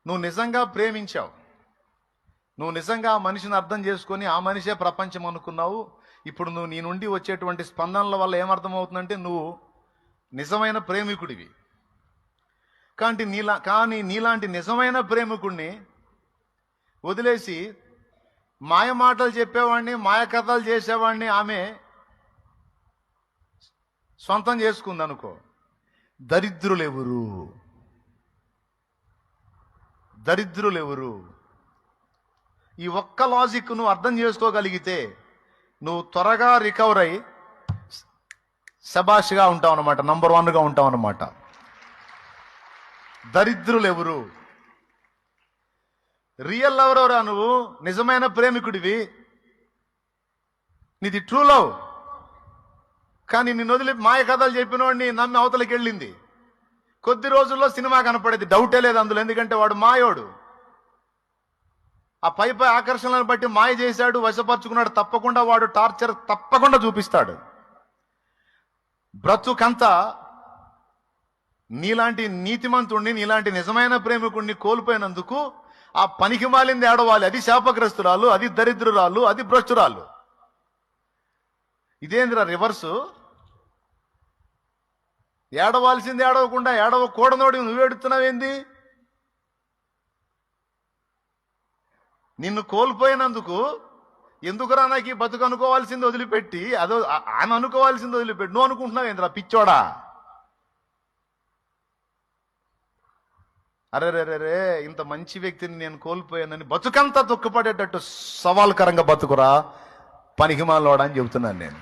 నువ్వు నిజంగా ప్రేమించావు, నువ్వు నిజంగా ఆ మనిషిని అర్థం చేసుకొని ఆ మనిషే ప్రపంచం అనుకున్నావు. ఇప్పుడు నువ్వు నీ నుండి వచ్చేటువంటి స్పందనల వల్ల ఏమర్థమవుతుందంటే నువ్వు నిజమైన ప్రేమికుడివి. కానీ నీలాంటి నిజమైన ప్రేమికుడిని వదిలేసి మాయ మాటలు చెప్పేవాడిని, మాయ కథలు చేసేవాడిని ఆమె సొంతం చేసుకుంది అనుకో. దరిద్రులెవరు? దరిద్రులెవరు? ఈ ఒక్క లాజిక్ నువ్వు అర్థం చేసుకోగలిగితే నువ్వు త్వరగా రికవర్ అయ్యి శబాష్గా ఉంటావు అనమాట, నంబర్ 1గా ఉంటావు అనమాట. దరిద్రులెవరు? రియల్ లవర్ ఎవరా? నువ్వు నిజమైన ప్రేమికుడివి, నీది ట్రూ లవ్. కానీ నిన్ను వదిలి మాయ కథలు చెప్పినవాడిని నమ్మి అవతలకి వెళ్ళింది. కొద్ది రోజుల్లో సినిమా కనపడేది, డౌటే లేదు అందులో. ఎందుకంటే వాడు మాయోడు. ఆ పై ఆకర్షణలను బట్టి మాయ చేశాడు, వశపరుచుకున్నాడు. తప్పకుండా వాడు టార్చర్ తప్పకుండా చూపిస్తాడు. బ్రతుకంతా నీలాంటి నీతిమంతుణ్ణి, నీలాంటి నిజమైన ప్రేమికుణ్ణి కోల్పోయినందుకు ఆ పనికి మాలింది ఏడవాలి. అది శాపగ్రస్తురాలు, అది దరిద్రురాలు, అది భ్రష్టురాలు. ఇదేందిరా రివర్సు? ఏడవాల్సింది ఏడవకుండా ఏడవకూడనోడి నువ్వు ఏడుతున్నావేంది? నిన్ను కోల్పోయినందుకు ఎందుకురా నాకు ఈ బతుకు అనుకోవాల్సింది వదిలిపెట్టి అదో ఆమె అనుకోవాల్సింది వదిలిపెట్టి నువ్వు అనుకుంటున్నావు ఏంద్రా పిచ్చోడా? అరే ఇంత మంచి వ్యక్తిని నేను కోల్పోయానని బతుకంతా దుఃఖపడేటట్టు సవాల్కరంగా బతుకురా పనికిమాలోడా అని చెబుతున్నాను నేను.